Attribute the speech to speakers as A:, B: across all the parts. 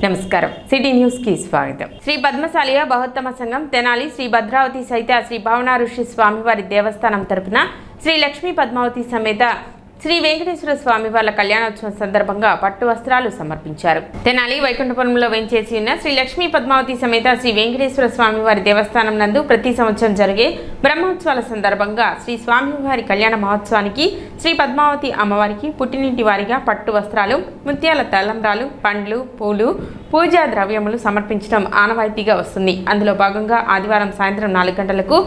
A: నమస్కారం city news కి స్వాగతం। శ్రీ పద్మశాలియ బహుత్తమ సంఘం తెనాలి శ్రీ భద్రావతి సహిత శ్రీ భావన ఋషి స్వామివారి దేవస్థానం తరపున శ్రీ లక్ష్మీ పద్మావతి సమేత శ్రీ వెంకటేశ్వర స్వామి వారి కళ్యాణోత్సవం సందర్భంగా పట్టు వస్త్రాలు సమర్పించారు। తెనాలి వైకుంఠపురంలో వెంచేసి ఉన్న శ్రీ లక్ష్మీ పద్మావతి సమేత శ్రీ వెంకటేశ్వర స్వామి వారి దేవస్థానం నందు ప్రతి సంవత్సరం జరిగే బ్రహ్మోత్సవాల సందర్భంగా శ్రీ స్వామివారి కళ్యాణ మహోత్సవానికి శ్రీ పద్మావతి అమ్మవారికి పుట్టినింటి వారిగా పట్టు వస్త్రాలు, ముత్యాల తలంబ్రాలు, పండ్లు, పూలు, పూజా ద్రవ్యములు సమర్పించడం ఆనవాయితీగా వస్తుంది। అందులో భాగంగా ఆదివారం సాయంత్రం 4 గంటలకు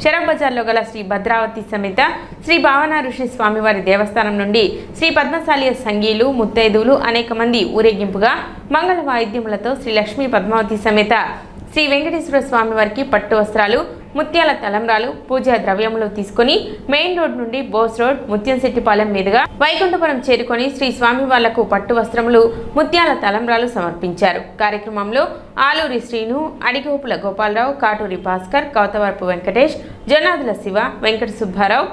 A: షరఫ్ బజార్లో గల శ్రీ భద్రావతి సమేత శ్రీ భావన ఋషి స్వామివారి దేవస్థానం నుండి శ్రీ పద్మశాలియ సంగీలు, ముత్తైదువులు అనేక మంది ఊరేగింపుగా మంగళ వాయిద్యములతో శ్రీ లక్ష్మీ పద్మావతి సమేత శ్రీ వెంకటేశ్వర స్వామి వారికి పట్టు వస్త్రాలు, ముత్యాల తలంబ్రాలు, పూజా ద్రవ్యములు తీసుకుని మెయిన్ రోడ్ నుండి బోస్ రోడ్ ముత్యంశెట్టిపాలెం మీదుగా వైకుంఠపురం చేరుకొని శ్రీ స్వామి వాళ్లకు పట్టు వస్త్రములు, ముత్యాల తలంబ్రాలు సమర్పించారు। కార్యక్రమంలో ఆలూరి శ్రీను, అడిగోపుల గోపాలరావు, కాటూరి భాస్కర్, కౌతవరపు వెంకటేష్, జొన్నాదుల శివ, వెంకట సుబ్బారావు,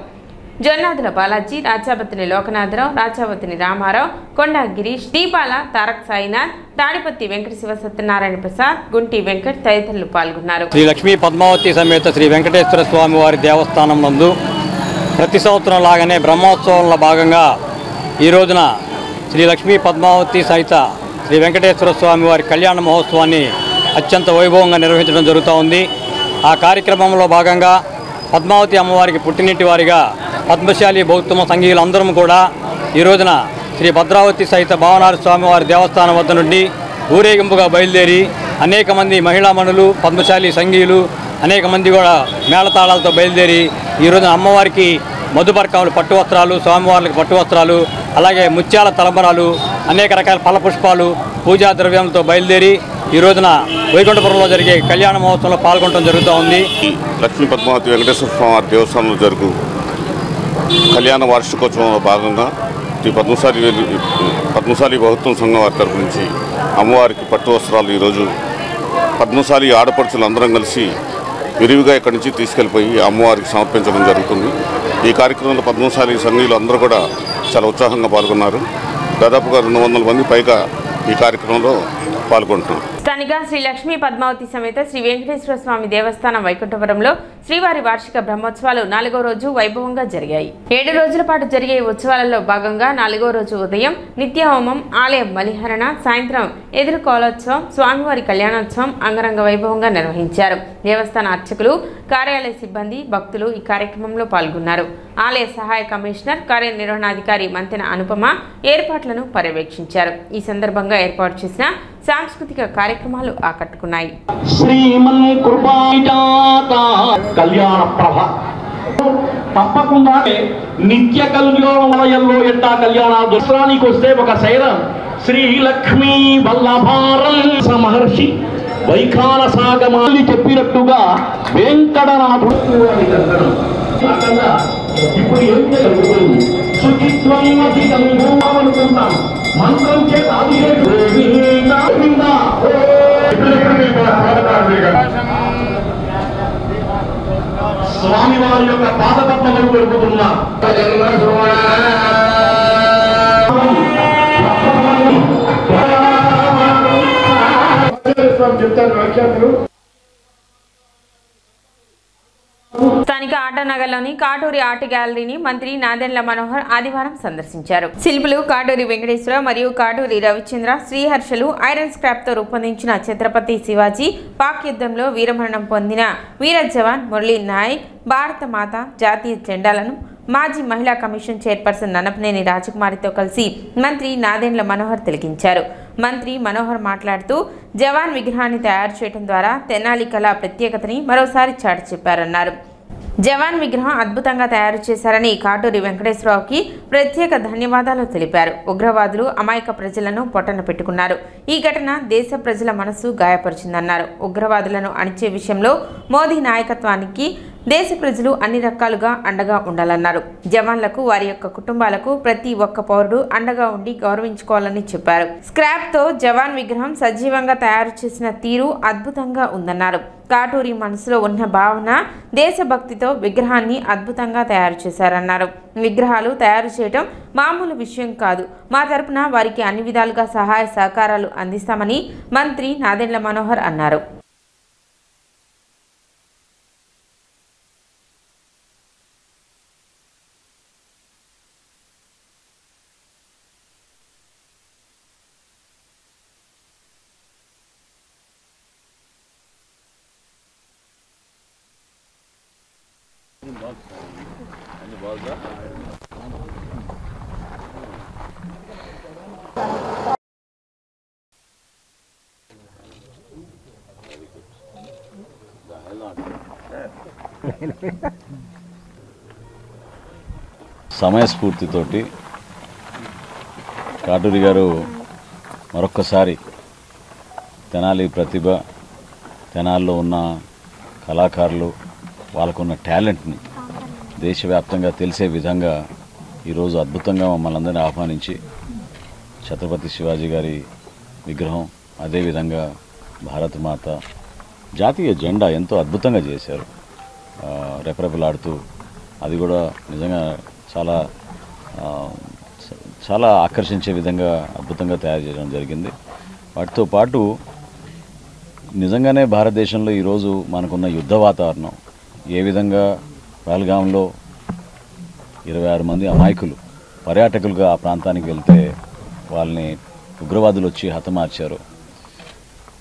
A: జొన్నాదుల బాలాజీ, రాచావతిని లోకనాథరావు, రాచావతిని రామారావు, కొండా గిరీష్, దీపాల తారక్ సాయినాథ్, తాడిపత్తి వెంకట శివ సత్యనారాయణ ప్రసాద్, గుంటి వెంకట్ తదితరులు పాల్గొన్నారు।
B: శ్రీ లక్ష్మీ పద్మావతి సమేత శ్రీ వెంకటేశ్వర స్వామి వారి దేవస్థానం నందు ప్రతి సంవత్సరం లాగానే బ్రహ్మోత్సవంలో భాగంగా ఈ రోజున శ్రీ లక్ష్మీ పద్మావతి సహిత శ్రీ వెంకటేశ్వర స్వామి వారి కళ్యాణ మహోత్సవాన్ని అత్యంత వైభవంగా నిర్వహించడం జరుగుతూ ఉంది। ఆ కార్యక్రమంలో భాగంగా పద్మావతి అమ్మవారికి పుట్టినింటి వారిగా పద్మశాలి బౌద్ధమ సంఘీయులు అందరం కూడా ఈ రోజున శ్రీ భద్రావతి సహిత భావనార స్వామివారి దేవస్థానం వద్ద నుండి ఊరేగింపుగా బయలుదేరి అనేక మంది మహిళామణులు, పద్మశాలి సంఘీయులు అనేక మంది కూడా మేళతాళాలతో బయలుదేరి ఈ రోజున అమ్మవారికి మధుపర్కములు పట్టు వస్త్రాలు, స్వామివారికి పట్టు వస్త్రాలు, అలాగే ముత్యాల తలంబరాలు, అనేక రకాల ఫలపుష్పాలు, పూజా ద్రవ్యాలతో బయలుదేరి ఈ రోజున వైకుంఠపురంలో జరిగే కళ్యాణ మహోత్సవంలో పాల్గొనడం జరుగుతూ ఉంది।
C: లక్ష్మీ పద్మావతి వెంకటేశ్వర స్వామి దేవస్థానంలో జరుగు కళ్యాణ వార్షికోత్సవంలో భాగంగా శ్రీ పద్మశాలి బహుత్వం సంఘం వారి తరపు నుంచి అమ్మవారికి పట్టు వస్త్రాలు ఈరోజు పద్మశాలి ఆడపడుచులు అందరం కలిసి విరివిగా ఇక్కడి నుంచి తీసుకెళ్ళిపోయి అమ్మవారికి సమర్పించడం జరుగుతుంది। ఈ కార్యక్రమంలో పద్మశాలి సంఘీయులు అందరూ కూడా చాలా ఉత్సాహంగా పాల్గొన్నారు। దాదాపుగా 200 మంది పైగా ఈ కార్యక్రమంలో పాల్గొంటున్నారు।
A: స్థానిక శ్రీ లక్ష్మీ పద్మావతి సమేత శ్రీ వెంకటేశ్వర స్వామి దేవస్థానం వైకుంఠపురంలో శ్రీవారి వార్షిక బ్రహ్మోత్సవాలు 4వ రోజు వైభవంగా జరిగాయి। 7 రోజుల పాటు జరిగే ఉత్సవాలలో భాగంగా 4వ రోజు ఉదయం నిత్య హోమం, ఆలయ బలిహరణ, సాయంత్రం ఎదురు కోలోత్సవం, స్వామివారి కళ్యాణోత్సవం అంగరంగ వైభవంగా నిర్వహించారు। దేవస్థాన అర్చకులు, కార్యాలయ సిబ్బంది, భక్తులు ఈ కార్యక్రమంలో పాల్గొన్నారు। ఆలయ సహాయ కమిషనర్, కార్యనిర్వహణాధికారి మంతెన అనుపమ ఏర్పాట్లను పర్యవేక్షించారు। ఈ సందర్భంగా ఏర్పాటు చేసిన సాంస్కృతిక కార్యక్రమాలు ఆకట్టుకున్నాయి।
D: శ్రీమన్ కృపాయితాత కళ్యాణ ప్రభ తప్పకుండా నిత్య కళ్యాణంలో ఎట్టా కళ్యాణ దృష్టానికి వస్తే ఒక శైలం శ్రీ లక్ష్మీ వల్లభారం మహర్షి వైఖాన సాగమాలి చెప్పినట్టుగా వెంకటనాథుడు ఇప్పుడు ఏం జరుగుతుంది? అనుకుంటాం మంత్రం చేత స్వామివారి యొక్క పాదపద్మములు పెరుగుతున్నా చెప్తారు వ్యాఖ్యాతులు।
A: స్థానిక ఆటోనగర్లోని కాటూరి ఆర్ట్ గ్యాలరీని మంత్రి నాదెండ్ల మనోహర్ ఆదివారం సందర్శించారు। శిల్పులు కాటూరి వెంకటేశ్వర మరియు కాటూరి రవిచంద్ర శ్రీహర్షలు ఐరన్ స్క్రాప్ తో రూపొందించిన ఛత్రపతి శివాజీ పాక్ యుద్ధంలో వీరమరణం పొందిన వీర జవాన్ మురళీ నాయక్ భారత మాత జాతీయ జెండాలను మాజీ మహిళా కమిషన్ చైర్పర్సన్ ననపనేని రాజకుమారితో కలిసి మంత్రి నాదెండ్ల మనోహర్ తిలకించారు। మంత్రి మనోహర్ మాట్లాడుతూ జవాన్ విగ్రహాన్ని తయారు చేయడం ద్వారా తెనాలి కళ ప్రత్యేకతని మరోసారి చాటి చెప్పారన్నారు। జవాన్ విగ్రహం అద్భుతంగా తయారు చేశారని కాటూరి వెంకటేశ్వరరావుకి ప్రత్యేక ధన్యవాదాలు తెలిపారు। ఉగ్రవాదులు అమాయక ప్రజలను పొట్టన పెట్టుకున్నారు। ఈ ఘటన దేశ ప్రజల మనసు గాయపరిచిందన్నారు। ఉగ్రవాదులను అణిచే విషయంలో మోదీ నాయకత్వానికి దేశ ప్రజలు అన్ని రకాలుగా అండగా ఉండాలన్నారు. జవాన్లకు వారి యొక్క కుటుంబాలకు ప్రతి ఒక్క పౌరుడు అండగా ఉండి గౌరవించుకోవాలని చెప్పారు. స్క్రాప్ తో జవాన్ విగ్రహం సజీవంగా తయారు చేసిన తీరు అద్భుతంగా ఉందన్నారు. కాటూరి మనసులో ఉన్న భావన దేశభక్తితో విగ్రహాన్ని అద్భుతంగా తయారు చేశారన్నారు. విగ్రహాలు తయారు చేయడం మామూలు విషయం కాదు. మా తరపున వారికి అన్ని విధాలుగా సహాయ సహకారాలు అందిస్తామని మంత్రి నాదెండ్ల మనోహర్ అన్నారు.
E: సమయస్ఫూర్తితోటి కాటూరి గారు మరొక్కసారి తెనాలి ప్రతిభ, తెనాలిలో ఉన్న కళాకారులు, వాళ్ళకున్న టాలెంట్ని దేశవ్యాప్తంగా తెలిసే విధంగా ఈరోజు అద్భుతంగా మమ్మల్ని అందరినీ ఆహ్వానించి ఛత్రపతి శివాజీ గారి విగ్రహం, అదేవిధంగా భారతమాత జాతీయ జెండా ఎంతో అద్భుతంగా చేశారు. రెపరెపలాడుతూ అది కూడా నిజంగా చాలా చాలా ఆకర్షించే విధంగా అద్భుతంగా తయారు చేయడం జరిగింది. వాటితో పాటు నిజంగానే భారతదేశంలో ఈరోజు మనకున్న యుద్ధ వాతావరణం ఏ విధంగా పహల్గాంలో 26 మంది అమాయకులు పర్యాటకులుగా ఆ ప్రాంతానికి వెళ్తే వాళ్ళని ఉగ్రవాదులు వచ్చి హతమార్చారు.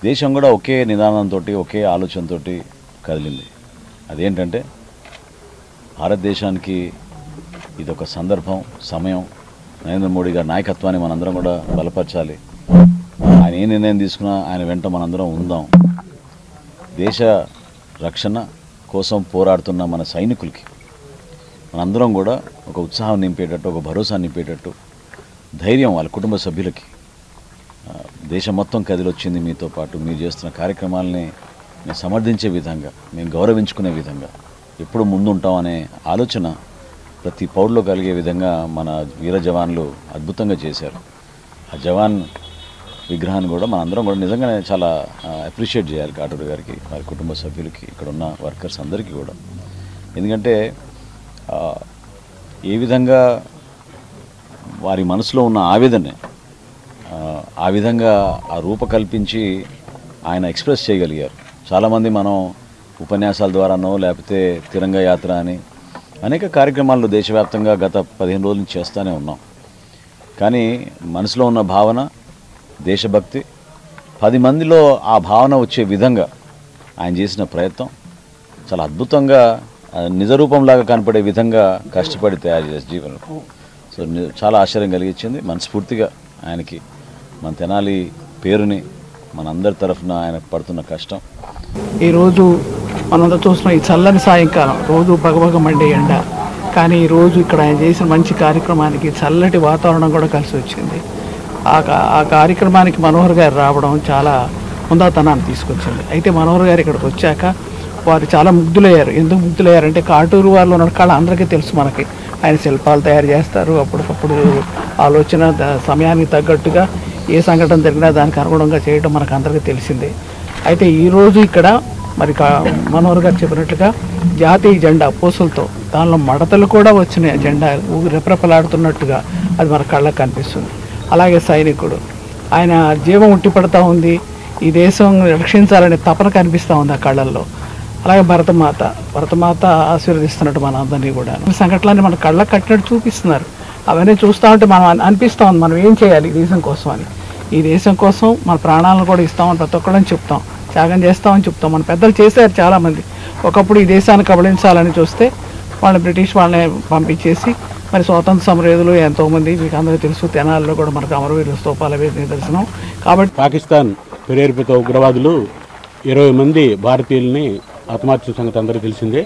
E: దేశం కూడా ఒకే నిదానంతో, ఒకే ఆలోచనతో కదిలింది. అదేంటంటే భారతదేశానికి ఇదొక సందర్భం, సమయం. నరేంద్ర మోడీ గారి నాయకత్వాన్ని మనందరం కూడా బలపరచాలి. ఆయన ఏ నిర్ణయం తీసుకున్నా ఆయన వెంట మనందరం ఉందాం. దేశ రక్షణ కోసం పోరాడుతున్న మన సైనికులకి మనందరం కూడా ఒక ఉత్సాహం నింపేటట్టు, ఒక భరోసా నింపేటట్టు, ధైర్యం వాళ్ళ కుటుంబ సభ్యులకి, దేశం మొత్తం కదిలొచ్చింది మీతో పాటు, మీరు చేస్తున్న కార్యక్రమాలని మేము సమర్థించే విధంగా, మేము గౌరవించుకునే విధంగా ఎప్పుడు ముందుంటామనే ఆలోచన ప్రతి పౌరులో కలిగే విధంగా మన వీర జవాన్లు అద్భుతంగా చేశారు. ఆ జవాన్ విగ్రహాన్ని కూడా మనందరం కూడా నిజంగానే చాలా అప్రిషియేట్ చేయాలి కాటూరి గారికి, వారి కుటుంబ సభ్యులకి, ఇక్కడ ఉన్న వర్కర్స్ అందరికీ కూడా. ఎందుకంటే ఏ విధంగా వారి మనసులో ఉన్న ఆవేదన ఆ విధంగా ఆ రూపకల్పించి ఆయన ఎక్స్ప్రెస్ చేయగలిగారు. చాలామంది మనం ఉపన్యాసాల ద్వారానో లేకపోతే తిరంగ యాత్ర అని అనేక కార్యక్రమాలు దేశవ్యాప్తంగా గత 15 రోజుల నుంచి చేస్తూనే ఉన్నాం. కానీ మనసులో ఉన్న భావన, దేశభక్తి 10 మందిలో ఆ భావన వచ్చే విధంగా ఆయన చేసిన ప్రయత్నం చాలా అద్భుతంగా నిజరూపంలాగా కనపడే విధంగా కష్టపడి తయారు చేసే జీవనం. సో చాలా ఆశ్చర్యం కలిగించింది. మనస్ఫూర్తిగా ఆయనకి, మన తెనాలి పేరుని, మనందరి తరఫున ఆయన పడుతున్న కష్టం.
F: ఈరోజు మనంతా చూస్తున్నాం, ఈ చల్లని సాయంకాలం, రోజు భగభగ మండే ఎండ, కానీ ఈరోజు ఇక్కడ ఆయన చేసిన మంచి కార్యక్రమానికి చల్లటి వాతావరణం కూడా కలిసి వచ్చింది. ఆ కార్యక్రమానికి మనోహర్ గారు రావడం చాలా హుందాతనాన్ని తీసుకొచ్చింది. అయితే మనోహర్ గారు ఇక్కడికి వచ్చాక వారు చాలా ముగ్ధులయ్యారు. ఎందుకు ముగ్ధులయ్యారంటే కాటూరు వారిలో ఉన్న కళ అందరికీ తెలుసు. మనకి ఆయన శిల్పాలు తయారు చేస్తారు, అప్పటికప్పుడు ఆలోచన సమయానికి తగ్గట్టుగా ఏ సంఘటన జరిగినా దానికి అనుగుణంగా చేయడం మనకు అందరికీ తెలిసిందే. అయితే ఈరోజు ఇక్కడ మరి మనోహర్ గారు చెప్పినట్లుగా జాతీయ జెండా పూసలతో, దానిలో మడతలు కూడా వచ్చినాయి, జెండా రెపరెపలాడుతున్నట్టుగా అది మన కళ్ళకు కనిపిస్తుంది. అలాగే సైనికుడు, ఆయన జీవం ఉట్టిపడతా ఉంది, ఈ దేశం రక్షించాలనే తపన కనిపిస్తూ ఉంది ఆ కళ్ళల్లో. అలాగే భరతమాత ఆశీర్వదిస్తున్నట్టు మన అందరినీ కూడా సంఘటనలన్నీ మన కళ్ళకు కట్టినట్టు చూపిస్తున్నారు. అవన్నీ చూస్తూ ఉంటే మనం అనిపిస్తూ ఉంది మనం ఏం చేయాలి ఈ దేశం కోసం అని. ఈ దేశం కోసం మన ప్రాణాలను కూడా ఇస్తామని ప్రతి ఒక్కళ్ళని చెప్తాం, త్యాగం చేస్తామని చెప్తాం. మన పెద్దలు చేశారు చాలామంది. ఒకప్పుడు ఈ దేశాన్ని కబళించాలని చూస్తే వాళ్ళని బ్రిటిష్ వాళ్ళని పంపించేసి మరి స్వాతంత్ర సమరయోధులు ఎంతోమంది, మీకు అందరికీ తెలుసు, తెనాలిలో కూడా మనకు అమరవీరుల స్తూపాల నిదర్శనం. కాబట్టి
G: పాకిస్తాన్ ప్రేరేపిత ఉగ్రవాదులు 20 మంది భారతీయుల్ని హతమార్చిన సంగతి అందరికీ తెలిసిందే.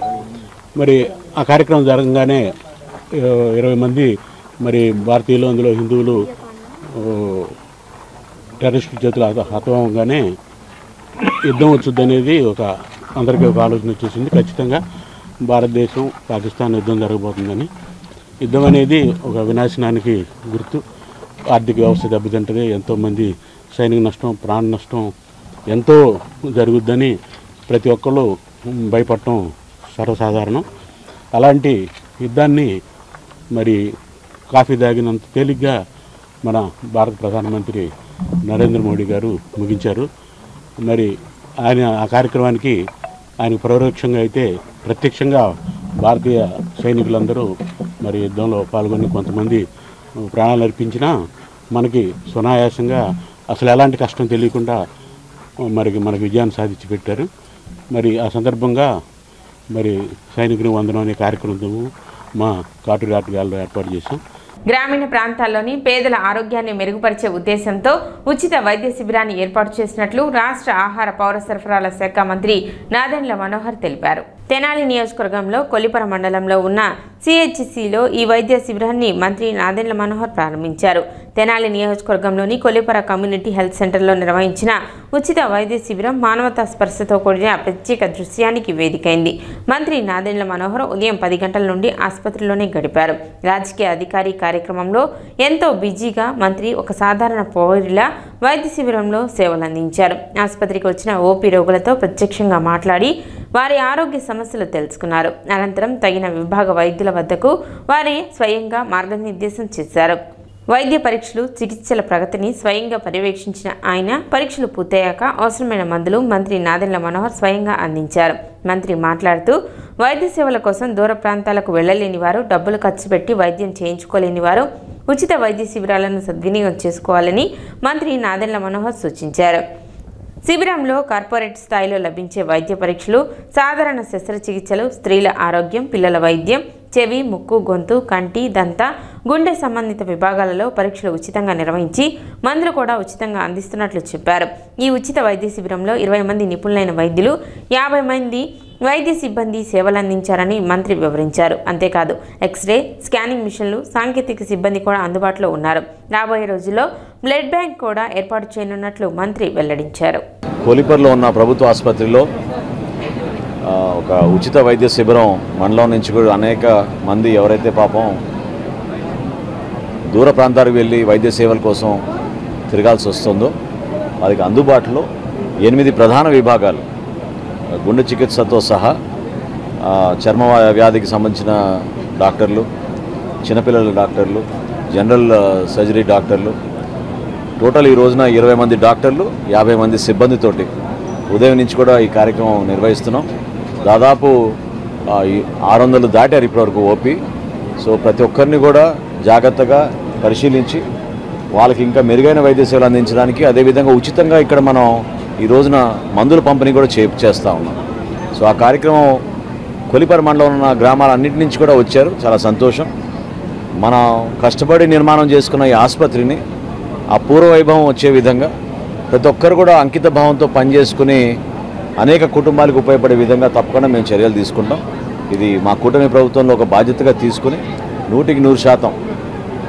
G: మరి ఆ కార్యక్రమం జరగగానే 20 మంది మరి భారతీయులు, అందులో హిందువులు టెర్రరిస్టు చేతులు హతమవగానే యుద్ధం వచ్చుద్ది అనేది అందరికీ ఒక ఆలోచన వచ్చేసింది. ఖచ్చితంగా భారతదేశం పాకిస్తాన్ యుద్ధం జరగబోతుందని. యుద్ధం అనేది ఒక వినాశనానికి గుర్తు. ఆర్థిక వ్యవస్థ దెబ్బతింటుంది, ఎంతోమంది సైనిక నష్టం, ప్రాణ నష్టం ఎంతో జరుగుద్దని ప్రతి ఒక్కళ్ళు భయపడటం సర్వసాధారణం. అలాంటి యుద్ధాన్ని మరి కాఫీ తాగినంత తేలిగ్గా మన భారత ప్రధానమంత్రి నరేంద్ర మోడీ గారు ముగించారు. మరి ఆయన ఆ కార్యక్రమానికి ఆయన పరోక్షంగా అయితే ప్రత్యక్షంగా భారతీయ సైనికులందరూ మరి యుద్ధంలో పాల్గొని కొంతమంది ప్రాణాలు అర్పించినా మనకి సునాయాసంగా అసలు ఎలాంటి కష్టం తెలియకుండా మనకి విజయాన్ని సాధించి పెట్టారు. మరి ఆ సందర్భంగా మరి సైనికుని వందనం అనే కార్యక్రమం మా కాటూరి ఆర్ట్ గ్యాలరీలో ఏర్పాటు చేశాం.
A: గ్రామీణ ప్రాంతాల్లోని పేదల ఆరోగ్యాన్ని మెరుగుపరిచే ఉద్దేశంతో ఉచిత వైద్య శిబిరాన్ని ఏర్పాటు చేసినట్లు రాష్ట్ర ఆహార పౌర సరఫరాల శాఖ మంత్రి నాదెండ్ల మనోహర్ తెలిపారు. తెనాలి నియోజకవర్గంలో కొల్లిపర మండలంలో ఉన్న సిహెచ్సిలో ఈ వైద్య శిబిరాన్ని మంత్రి నాదెండ్ల మనోహర్ ప్రారంభించారు. తెనాలి నియోజకవర్గంలోని కొల్లిపర కమ్యూనిటీ హెల్త్ సెంటర్లో నిర్వహించిన ఉచిత వైద్య శిబిరం మానవతా స్పర్శతో కూడిన ప్రత్యేక దృశ్యానికి వేదికైంది. మంత్రి నాదెండ్ల మనోహర్ ఉదయం 10 గంటల నుండి ఆసుపత్రిలోనే గడిపారు. రాజకీయ అధికారి కార్యక్రమంలో ఎంతో బిజీగా మంత్రి ఒక సాధారణ పౌరులా వైద్య శిబిరంలో సేవలందించారు. ఆసుపత్రికి వచ్చిన ఓపీ రోగులతో ప్రత్యక్షంగా మాట్లాడి వారి ఆరోగ్య సమస్యలు తెలుసుకున్నారు. అనంతరం తగిన విభాగ వైద్యుల వద్దకు వారి స్వయంగా మార్గనిర్దేశం చేశారు. వైద్య పరీక్షలు, చికిత్సల ప్రగతిని స్వయంగా పర్యవేక్షించిన ఆయన పరీక్షలు పూర్తయ్యాక అవసరమైన మందులు మంత్రి నాదెండ్ల మనోహర్ స్వయంగా అందించారు. మంత్రి మాట్లాడుతూ వైద్య సేవల కోసం దూర ప్రాంతాలకు వెళ్లలేని వారు, డబ్బులు ఖర్చు పెట్టి వైద్యం చేయించుకోలేని వారు ఉచిత వైద్య శిబిరాలను సద్వినియోగం చేసుకోవాలని మంత్రి నాదెండ్ల మనోహర్ సూచించారు. శిబిరంలో కార్పొరేట్ స్థాయిలో లభించే వైద్య పరీక్షలు, సాధారణ శస్త్రచికిత్సలు, స్త్రీల ఆరోగ్యం, పిల్లల వైద్యం, చెవి, ముక్కు, గొంతు, కంటి, దంత, గుండె సంబంధిత విభాగాలలో పరీక్షలు ఉచితంగా నిర్వహించి మందులు కూడా ఉచితంగా అందిస్తున్నట్లు చెప్పారు. ఈ ఉచిత వైద్య శిబిరంలో 20 మంది నిపుణులైన వైద్యులు, 50 మంది వైద్య సిబ్బంది సేవలందించారని మంత్రి వివరించారు. అంతేకాదు ఎక్స్రే, స్కానింగ్ మిషన్లు, సాంకేతిక సిబ్బంది కూడా అందుబాటులో ఉన్నారు. రాబోయే రోజుల్లో బ్లడ్ బ్యాంక్ కూడా ఏర్పాటు చేయనున్నట్లు మంత్రి వెల్లడించారు.
E: కొల్లిపర్లో ఉన్న ప్రభుత్వ ఆసుపత్రిలో ఒక ఉచిత వైద్య శిబిరం మండలం నుంచి కూడా అనేక మంది ఎవరైతే పాపం దూర ప్రాంతాలకు వెళ్ళి వైద్య సేవల కోసం తిరగాల్సి వస్తుందో వారికి అందుబాటులో 8 ప్రధాన విభాగాలు, గుండె చికిత్సతో సహా చర్మ వ్యాధికి సంబంధించిన డాక్టర్లు, చిన్నపిల్లల డాక్టర్లు, జనరల్ సర్జరీ డాక్టర్లు, టోటల్ ఈ రోజున 20 మంది డాక్టర్లు, 50 మంది సిబ్బందితోటి ఉదయం నుంచి కూడా ఈ కార్యక్రమం నిర్వహిస్తున్నాం. దాదాపు 600 దాటారు ఇప్పటివరకు ఓపీ. సో ప్రతి ఒక్కరిని కూడా జాగ్రత్తగా పరిశీలించి వాళ్ళకి ఇంకా మెరుగైన వైద్య సేవలు అందించడానికి, అదేవిధంగా ఉచితంగా ఇక్కడ మనం ఈ రోజున మందుల పంపిణీ కూడా చేస్తూ ఉన్నాం. సో ఆ కార్యక్రమం కొల్లిపర మండలంలో ఉన్న గ్రామాలన్నింటి నుంచి కూడా వచ్చారు. చాలా సంతోషం. మనం కష్టపడి నిర్మాణం చేసుకున్న ఈ ఆసుపత్రిని ఆ పూర్వ వైభవం వచ్చే విధంగా ప్రతి ఒక్కరు కూడా అంకిత భావంతో పనిచేసుకుని అనేక కుటుంబాలకు ఉపయోగపడే విధంగా తప్పకుండా మేము చర్యలు తీసుకుంటాం. ఇది మా కూటమి ప్రభుత్వంలో ఒక బాధ్యతగా తీసుకుని 100%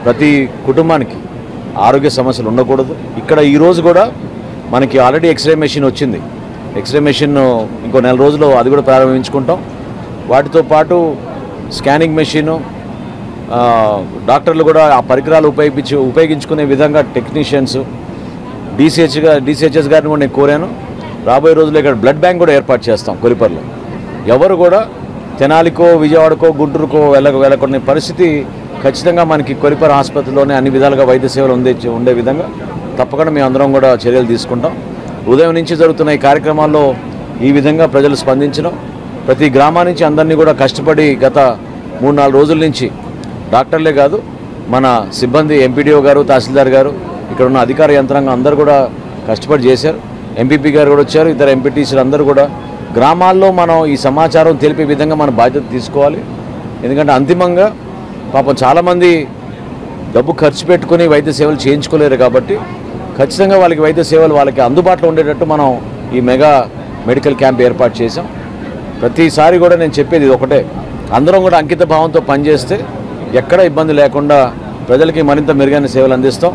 E: ప్రతి కుటుంబానికి ఆరోగ్య సమస్యలు ఉండకూడదు. ఇక్కడ ఈరోజు కూడా మనకి ఆల్రెడీ ఎక్స్రే మెషిన్ వచ్చింది. ఎక్స్రే మెషిన్ ఇంకో 4 రోజుల్లో అది కూడా ప్రారంభించుకుంటాం. వాటితో పాటు స్కానింగ్ మెషిను, డాక్టర్లు కూడా ఆ పరికరాలు ఉపయోగించుకునే విధంగా టెక్నీషియన్స్, డిసిహెచ్ఎస్ గారిని కూడా నేను కోరాను. రాబోయే రోజుల్లో ఇక్కడ బ్లడ్ బ్యాంక్ కూడా ఏర్పాటు చేస్తాం కొల్లిపర్లో. ఎవరు కూడా తెనాలికో, విజయవాడకో, గుంటూరుకో వెళ్ళకుండా పరిస్థితి ఖచ్చితంగా మనకి కొల్లిపర ఆసుపత్రిలోనే అన్ని విధాలుగా వైద్య సేవలు ఉండే విధంగా తప్పకుండా మేము అందరం కూడా చర్యలు తీసుకుంటాం. ఉదయం నుంచి జరుగుతున్న ఈ కార్యక్రమాల్లో ఈ విధంగా ప్రజలు స్పందించడం, ప్రతి గ్రామా నుంచి అందరినీ కూడా కష్టపడి గత 3-4 రోజుల నుంచి డాక్టర్లే కాదు మన సిబ్బంది, ఎంపీడీఓ గారు, తహసీల్దార్ గారు, ఇక్కడ ఉన్న అధికార యంత్రాంగం అందరూ కూడా కష్టపడి చేశారు. ఎంపీపీ గారు కూడా వచ్చారు, ఇతర ఎంపీటీసీలు అందరూ కూడా. గ్రామాల్లో మనం ఈ సమాచారం తెలిపే విధంగా మన బాధ్యత తీసుకోవాలి. ఎందుకంటే అంతిమంగా పాపం చాలామంది డబ్బు ఖర్చు పెట్టుకుని వైద్య సేవలు చేయించుకోలేరు కాబట్టి ఖచ్చితంగా వాళ్ళకి వైద్య సేవలు వాళ్ళకి అందుబాటులో ఉండేటట్టు మనం ఈ మెగా మెడికల్ క్యాంప్ ఏర్పాటు చేసాం. ప్రతిసారి కూడా నేను చెప్పేది ఇది ఒకటే, అందరం కూడా అంకిత భావంతో పనిచేస్తే ఎక్కడ ఇబ్బంది లేకుండా ప్రజలకి మరింత మెరుగైన సేవలు అందిస్తాం.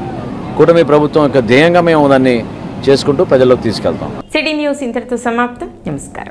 E: కూటమి ప్రభుత్వం యొక్క ధ్యేయంగా మేము దాన్ని చేసుకుంటూ ప్రజల్లోకి తీసుకెళ్తాం.
A: సిటీ న్యూస్ ఇంతటితో సమాప్తం. నమస్కారం.